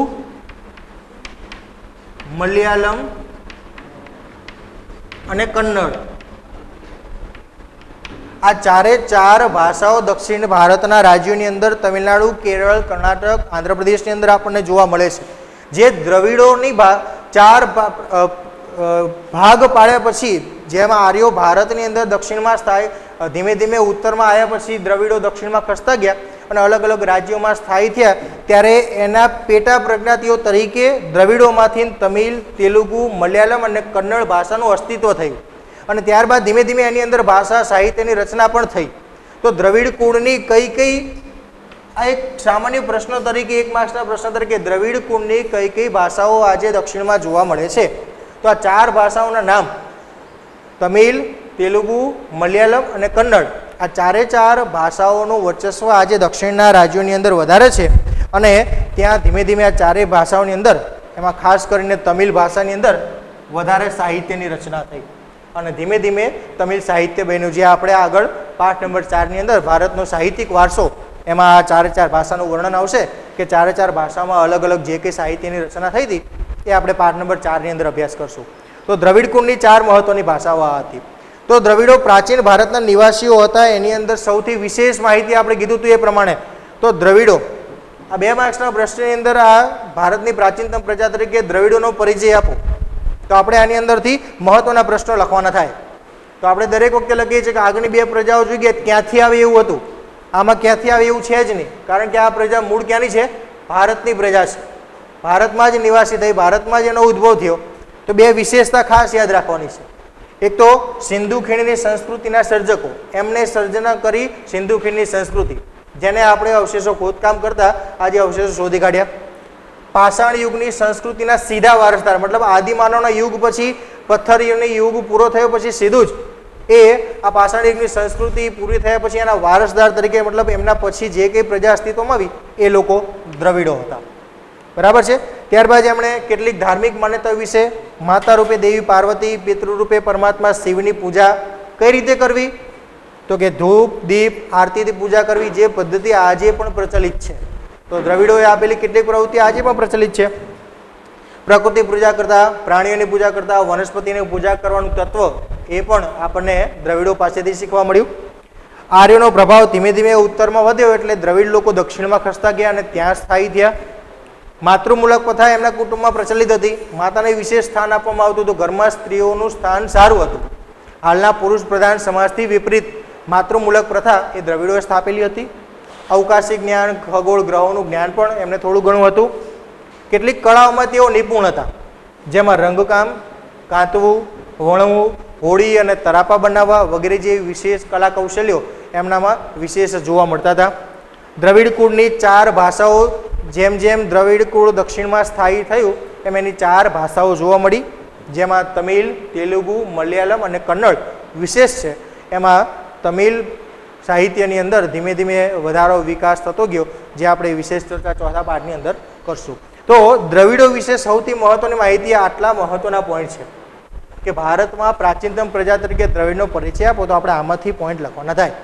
મલયાલમ અને કન્નડ. આ 4 ભાષાઓ દક્ષિણ ભારતના રાજ્યોની અંદર તમિલનાડુ, કેરળ, કર્ણાટક, આંધ્રપ્રદેશની અંદર આપણને જોવા મળે છે. જે દ્રવિડોની 4 ભાગ પાડ્યા પછી, જેમાં આર્યો ભારતની અંદર દક્ષિણમાં સ્થાયી, ધીમે ધીમે ઉત્તરમાં આવ્યા પછી દ્રવિડો દક્ષિણમાં ખસતા ગયા અને અલગ અલગ રાજ્યોમાં સ્થાયી થયા, ત્યારે એના પેટા પ્રજ્ઞાતિઓ તરીકે દ્રવિડોમાંથી તમિલ, તેલુગુ, મલયાલમ અને કન્નડ ભાષાનું અસ્તિત્વ થયું. અને ત્યારબાદ ધીમે ધીમે એની અંદર ભાષા, સાહિત્યની રચના પણ થઈ. તો દ્રવિડ કુળની કઈ આ એક સામાન્ય પ્રશ્ન તરીકે, એક માર્ક્સના પ્રશ્ન તરીકે, દ્રવિડ કુળની કઈ ભાષાઓ આજે દક્ષિણમાં જોવા મળે છે? તો આ 4 ભાષાઓના નામ તમિલ, તેલુગુ, મલયાલમ અને કન્નડ, આ 4 ભાષાઓનું વર્ચસ્વ આજે દક્ષિણના રાજ્યોની અંદર વધારે છે. અને ત્યાં ધીમે ધીમે આ 4 ભાષાઓની અંદર, એમાં ખાસ કરીને તમિલ ભાષાની અંદર વધારે સાહિત્યની રચના થઈ અને ધીમે ધીમે તમિલ સાહિત્ય બન્યું. જે આપણે આગળ પાઠ નંબર 4ની અંદર ભારતનો સાહિત્યિક વારસો, એમાં આ 4 ભાષાનું વર્ણન આવશે કે 4 ભાષામાં અલગ અલગ જે કંઈ સાહિત્યની રચના થઈ હતી એ આપણે પાઠ નંબર 4ની અંદર અભ્યાસ કરશું. તો દ્રવિડ કુળની 4 મહત્વની ભાષાઓ આ હતી. તો દ્રવિડો પ્રાચીન ભારતના નિવાસીઓ હતા. એની અંદર સૌથી વિશેષ માહિતી આપણે કીધું હતું એ પ્રમાણે, તો દ્રવિડો, આ 2 માર્ક્સના પ્રશ્નની અંદર આ ભારતની પ્રાચીનતમ પ્રજા તરીકે દ્રવિડોનો પરિચય આપો, તો આપણે આની અંદરથી મહત્વના પ્રશ્નો લખવાના થાય. તો આપણે દરેક વખતે લખીએ છીએ કે આગળની 2 પ્રજાઓ જોઈ ગયા, ક્યાંથી આવે એવું હતું. આમાં ક્યાંથી આવે એવું છે જ નહીં, કારણ કે આ પ્રજા મૂળ ક્યાંની છે? ભારતની પ્રજા છે. ભારતમાં જ નિવાસી થઈ, ભારતમાં જ એનો ઉદ્ભવ થયો. તો 2 વિશેષતા ખાસ યાદ રાખવાની છે. એક તો સિંધુ ખીણની સંસ્કૃતિના સર્જકો, એમને સર્જના કરી સિંધુ ખીણની સંસ્કૃતિ, જેને આપણે અવશેષો ખોદકામ કરતા આજે અવશેષો શોધી કાઢ્યા. પાષાણ યુગની સંસ્કૃતિના સીધા વારસદાર, મતલબ આદિમાનવના યુગ પછી, પથ્થરની યુગ પૂરો થયો પછી સીધું જ એ આ પાષાણ યુગની સંસ્કૃતિ પૂરી થયા પછી એના વારસદાર તરીકે, મતલબ એમના પછી જે કંઈ પ્રજા અસ્તિત્વમાં આવી એ લોકો દ્રવિડો હતા. બરાબર છે. ત્યારબાદ એમણે કેટલીક ધાર્મિક માન્યતાઓ વિશે, માતા રૂપે દેવી પાર્વતી, પિતૃ રૂપે પરમાત્મા શિવની પૂજા કઈ રીતે કરવી, તો કે ધૂપ, દીપ, આરતીથી પૂજા કરવી, જે પદ્ધતિ આજે પણ પ્રચલિત છે. તો દ્રવિડોએ આપેલી કેટલીક પ્રવૃત્તિ આજે પણ પ્રચલિત છે. પ્રકૃતિ પૂજા કરતા, પ્રાણીઓની પૂજા કરતા, વનસ્પતિની પૂજા કરવાનું તત્વ એ પણ આપણને દ્રવિડો પાસેથી શીખવા મળ્યું. આર્યોનો પ્રભાવ ધીમે ધીમે ઉત્તરમાં વધ્યો એટલે દ્રવિડ લોકો દક્ષિણમાં ખસતા ગયા અને ત્યાં સ્થાયી થયા. માતૃમૂલક પ્રથા એમના કુટુંબમાં પ્રચલિત હતી. માતાને વિશેષ સ્થાન આપવામાં આવતું હતું. ઘરમાં સ્ત્રીઓનું સ્થાન સારું હતું. હાલના પુરુષ પ્રધાન સમાજથી વિપરીત માતૃમૂલક પ્રથા એ દ્રવિડોએ સ્થાપેલી હતી. અવકાશી જ્ઞાન, ખગોળ, ગ્રહોનું જ્ઞાન પણ એમને થોડું ઘણું હતું. કેટલીક કળાઓમાં તેઓ નિપુણ હતા, જેમાં રંગકામ, કાંતવું, વણવું, હોળી અને તરાપા બનાવવા વગેરે જેવી વિશેષ કલા કૌશલ્યો એમનામાં વિશેષ જોવા મળતા હતા. દ્રવિડ કુળની 4 ભાષાઓ, જેમ જેમ દ્રવિડ કુળ દક્ષિણમાં સ્થાયી થયું એમ એની 4 ભાષાઓ જોવા મળી, જેમાં તમિલ, તેલુગુ, મલયાલમ અને કન્નડ વિશેષ છે. એમાં તમિલ સાહિત્યની અંદર ધીમે ધીમે વધારો વિકાસ થતો ગયો, જે આપણે વિશેષ ચર્ચા ચોથા પાઠની અંદર કરશું. તો દ્રવિડો વિશે સૌથી મહત્વની માહિતી આટલા મહત્વના પોઈન્ટ છે કે ભારતમાં પ્રાચીનતમ પ્રજા તરીકે દ્રવિડનો પરિચય આપો તો આપણે આમાંથી પોઈન્ટ લખવાના થાય.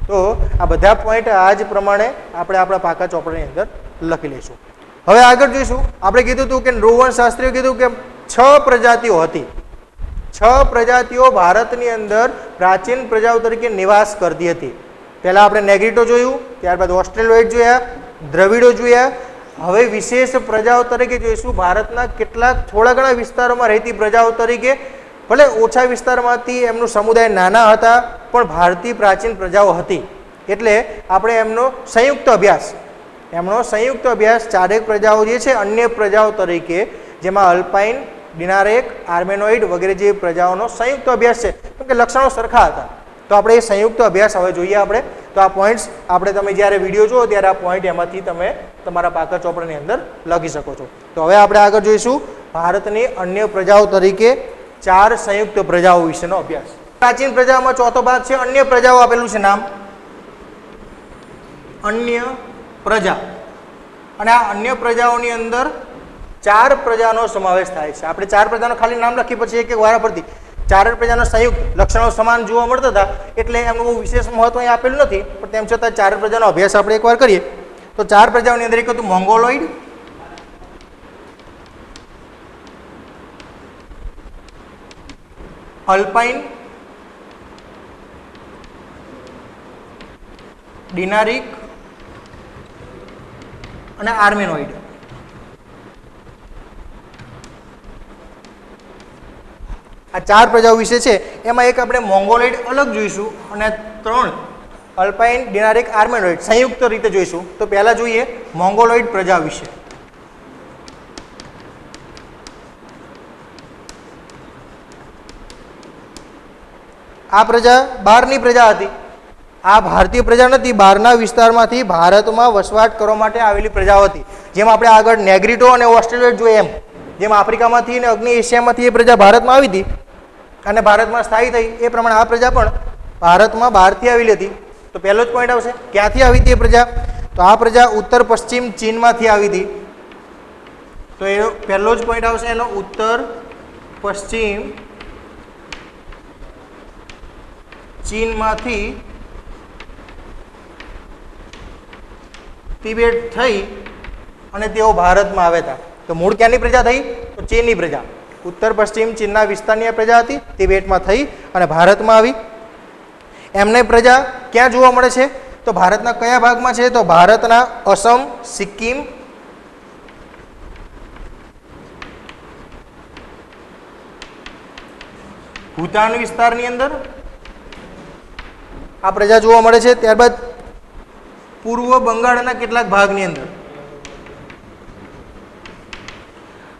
તો આ બધા પોઈન્ટ આ જ પ્રમાણે આપણે આપણા પાકા ચોપડાની અંદર લખી લઈશું. હવે આગળ જોઈશું. આપણે કીધું હતું કે નૃવંશશાસ્ત્રીઓ કીધું કે 6 પ્રજાતિઓ હતી. 6 પ્રજાતિઓ ભારતની અંદર પ્રાચીન પ્રજાઓ તરીકે નિવાસ કરતી હતી. પહેલાં આપણે નેગ્રીટો જોયું, ત્યારબાદ ઓસ્ટ્રેલોઇડ જોયા, દ્રવિડો જોયા. હવે વિશેષ પ્રજાઓ તરીકે જોઈશું ભારતના કેટલાક થોડા ઘણા વિસ્તારોમાં રહેતી પ્રજાઓ તરીકે. ભલે ઓછા વિસ્તારમાંથી એમનું સમુદાય નાના હતા, પણ ભારતીય પ્રાચીન પ્રજાઓ હતી. એટલે આપણે એમનો સંયુક્ત અભ્યાસ 4 પ્રજાઓ જે છે અન્ય પ્રજાઓ તરીકે, જેમાં અલ્પાઇન, ડિનારેક, આર્મેનોઇડ વગેરે જેવી પ્રજાઓનો સંયુક્ત અભ્યાસ છે, કેમ કે લક્ષણો સરખા હતા. તો આપણે એ સંયુક્ત અભ્યાસ હવે જોઈએ આપણે. તો આ પોઈન્ટ્સ આપણે તમે જ્યારે વિડીયો જુઓ ત્યારે આ પોઈન્ટ એમાંથી તમે તમારા પાકા ચોપડાની અંદર લખી શકો છો. તો હવે આપણે આગળ જોઈશું ભારતની અન્ય પ્રજાઓ તરીકે 4 સંયુક્ત પ્રજાઓ વિશેનો અભ્યાસ. પ્રાચીન પ્રજાઓમાં ચોથો ભાગ છે અન્ય પ્રજાઓ, આપેલું છે નામ અન્ય પ્રજા. અને આ અન્ય પ્રજાઓની અંદર 4 પ્રજાનો સમાવેશ થાય છે. આપણે 4 પ્રજાનો ખાલી નામ લખી પછી એક એક વારા પરથી 4 પ્રજાનો સંયુક્ત લક્ષણો સમાન જોવા મળતા હતા, એટલે એમનું બહુ વિશેષ મહત્વ અહીં આપેલું નથી, પણ તેમ છતાં 4 પ્રજાનો અભ્યાસ આપણે એકવાર કરીએ. તો 4 પ્રજાઓની અંદર એક હતું મોંગોલોઇડ, અલ્પાઇન, ડિનારિક અને આર્મેનોઇડ. આ 4 પ્રજાઓ વિશે છે. એમાં એક આપણે મોંગોલોઇડ અલગ જોઈશું અને 3 અલ્પાઇન, ડિનારિક, આર્મેનોઇડ સંયુક્ત રીતે જોઈશું. તો પહેલા જોઈએ મોંગોલોઇડ પ્રજા વિશે. આ પ્રજા બહારની પ્રજા હતી. આ ભારતીય પ્રજા નથી, બહારના વિસ્તારમાંથી ભારતમાં વસવાટ કરવા માટે આવેલી પ્રજાઓ હતી. જેમ આપણે આગળ નેગ્રીટો અને ઓસ્ટ્રેલોઇડ જોઈએ, એમ જેમ આફ્રિકામાંથી અને અગ્નિ એશિયામાંથી એ પ્રજા ભારતમાં આવી હતી અને ભારતમાં સ્થાયી થઈ, એ પ્રમાણે આ પ્રજા પણ ભારતમાં બહારથી આવેલી હતી. તો પહેલો જ પોઈન્ટ આવશે, ક્યાંથી આવી હતી એ પ્રજા? તો આ પ્રજા ઉત્તર પશ્ચિમ ચીનમાંથી આવી હતી. તો એ પહેલો જ પોઈન્ટ આવશે એનો, ઉત્તર પશ્ચિમ ચીનમાંથી તિબેટ થઈ અને તેઓ ભારતમાં આવ્યા હતા. તો મૂળ ક્યાંની પ્રજા થઈ? તો ચીનની પ્રજા. ઉત્તર પશ્ચિમ ચીનના વિસ્તારની પ્રજા હતી, તિબેટમાં થઈ અને ભારતમાં આવી. એમને પ્રજા ક્યાં જોવા મળે છે? તો ભારતના કયા ભાગમાં છે? તો ભારતના અસમ, સિક્કિમ, ભૂતાન વિસ્તારની અંદર આ પ્રજા જોવા મળે છે. ત્યારબાદ પૂર્વ બંગાળના કેટલાક ભાગની અંદર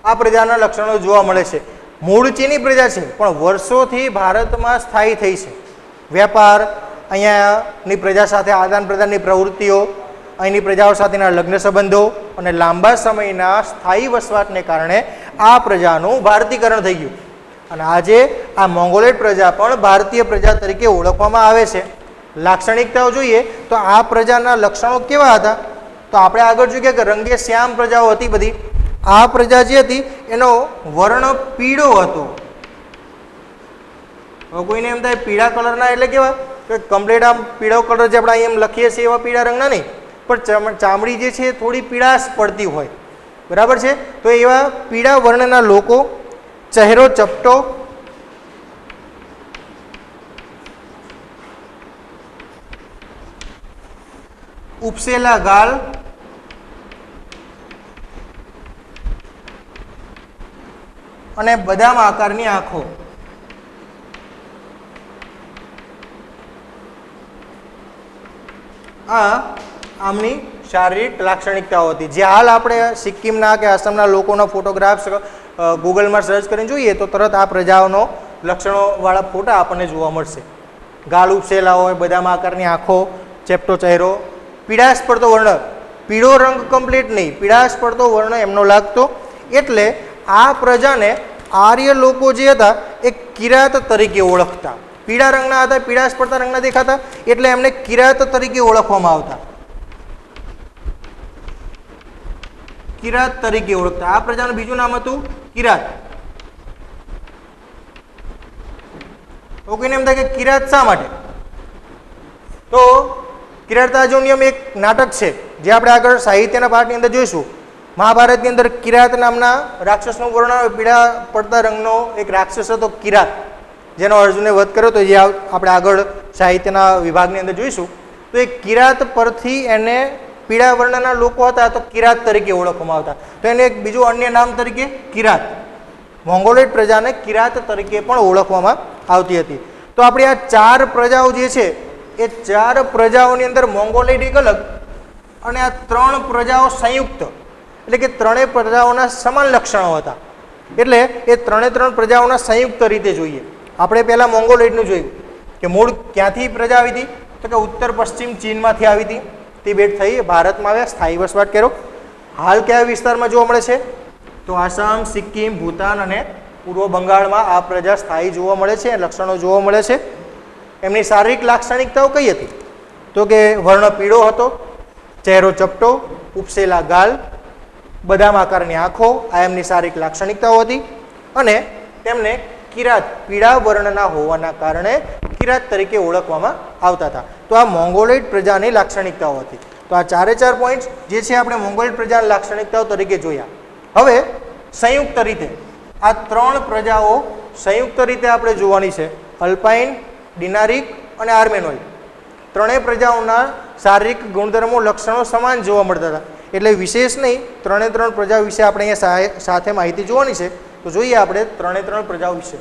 આ પ્રજાના લક્ષણો જોવા મળે છે. મૂળ ચીની પ્રજા છે, પણ વર્ષોથી ભારતમાં સ્થાયી થઈ છે. વેપાર, અહીંયાની પ્રજા સાથે આદાન પ્રદાનની પ્રવૃત્તિઓ, અહીંની પ્રજાઓ સાથેના લગ્ન સંબંધો અને લાંબા સમયના સ્થાયી વસવાટને કારણે આ પ્રજાનું ભારતીકરણ થઈ ગયું. અને આજે આ મોંગોલોઇડ પ્રજા પણ ભારતીય પ્રજા તરીકે ઓળખવામાં આવે છે. લાક્ષણિકતાઓ જોઈએ તો આ પ્રજાના લક્ષણો કેવા હતા? તો આપણે આગળ જોઈએ કે રંગે શ્યામ પ્રજાઓ હતી બધી. આ પ્રજા જે હતી એનો વર્ણ પીળો હતો. હવે કોઈને એમ થાય પીળા કલરના એટલે કેવા? કે કમ્પ્લીટ આમ પીળો કલર જે આપણે અહીં એમ લખીએ છીએ એવા પીળા રંગના નહીં, પણ ચામડી જે છે થોડી પીળાશ પડતી હોય, બરાબર છે? તો એવા પીળા વર્ણના લોકો, ચહેરો ચપટો, ઉપસેલા ગાલ, અને બદામ આકારની આંખો. આ આમની શારીરિક લાક્ષણિકતાઓ હતી. જે હાલ આપણે સિક્કિમના કે આસામના લોકોના ફોટોગ્રાફ્સ ગૂગલમાં સર્ચ કરીને જોઈએ તો તરત આ પ્રજાઓનો લક્ષણોવાળા ફોટા આપણને જોવા મળશે. ગાલ ઉપસેલા હોય, બદામ આકારની આંખો, ચેપટો ચહેરો, પીળાશ પડતો વર્ણ, પીળો રંગ કમ્પ્લીટ નહીં, પીળાશ પડતો વર્ણ એમનો લાગતો. એટલે આ પ્રજાને આર્ય લોકો જે હતા એ કિરાત તરીકે ઓળખતા. પીળા રંગના હતા, પીળાશ પડતા રંગના દેખાતા, એટલે એમને કિરાત તરીકે ઓળખવામાં આવતા. કિરાત તરીકે ઓળખતા. આ પ્રજાનું બીજું નામ હતું કિરાત. તો કોઈને એમ થાય કે કિરાત શા માટે? તો કિરાતાર્જુનિયમ એક નાટક છે જે આપણે આગળ સાહિત્યના પાઠની અંદર જોઈશું. મહાભારતની અંદર કિરાત નામના રાક્ષસનું વર્ણન આવે. પીળા પડતા રંગનો એક રાક્ષસ હતો કિરાત, જેનો અર્જુને વધ કર્યો તો, જે આપણે આગળ સાહિત્યના વિભાગની અંદર જોઈશું. તો એ કિરાત પરથી એને પીળા વર્ણના લોકો હતા તો કિરાત તરીકે ઓળખવામાં આવતા. તો એને એક બીજું અન્ય નામ તરીકે કિરાત, મોંગોલોઇડ પ્રજાને કિરાત તરીકે પણ ઓળખવામાં આવતી હતી. તો આપણી આ 4 પ્રજાઓ જે છે એ 4 પ્રજાઓની અંદર મોંગોલોઇડ એક અલગ અને આ 3 પ્રજાઓ સંયુક્ત, એટલે કે ત્રણેય પ્રજાઓના સમાન લક્ષણો હતા. એટલે એ 3 પ્રજાઓના સંયુક્ત રીતે જોઈએ. આપણે પહેલાં મોંગોલોઇડનું જોયું કે મૂળ ક્યાંથી પ્રજા આવી હતી, તો કે ઉત્તર પશ્ચિમ ચીનમાંથી આવી હતી. તિબેટ થઈ ભારતમાં આવ્યા, સ્થાયી વસવાટ કર્યો. હાલ કયા વિસ્તારમાં જોવા મળે છે? તો આસામ, સિક્કિમ, ભૂતાન અને પૂર્વ બંગાળમાં આ પ્રજા સ્થાયી જોવા મળે છે, લક્ષણો જોવા મળે છે. એમની શારીરિક લાક્ષણિકતાઓ કઈ હતી? તો કે વર્ણ પીળો હતો, ચહેરો ચપટો, ઉપસેલા ગાલ, બદામ આકારની આંખો, આ એમની શારીરિક લાક્ષણિકતાઓ હતી. અને તેમને કિરાત, પીળા વર્ણના હોવાના કારણે કિરાત તરીકે ઓળખવામાં આવતા હતા. તો આ મોંગોલોઇડ પ્રજાની લાક્ષણિકતાઓ હતી. તો આ 4 પોઈન્ટ જે છે આપણે મોંગોલોઇડ પ્રજાની લાક્ષણિકતાઓ તરીકે જોયા. હવે સંયુક્ત રીતે આ 3 પ્રજાઓ સંયુક્ત રીતે આપણે જોવાની છે. અલ્પાઇન, ડિનારિક અને આર્મેનોઇડ. ત્રણેય પ્રજાઓના શારીરિક ગુણધર્મો, લક્ષણો સમાન જોવા મળતા હતા. એટલે વિશેષ નહીં, 3 પ્રજાઓ વિશે આપણે અહીંયા સાથે માહિતી જોવાની છે. તો જોઈએ આપણે 3 પ્રજાઓ વિશે.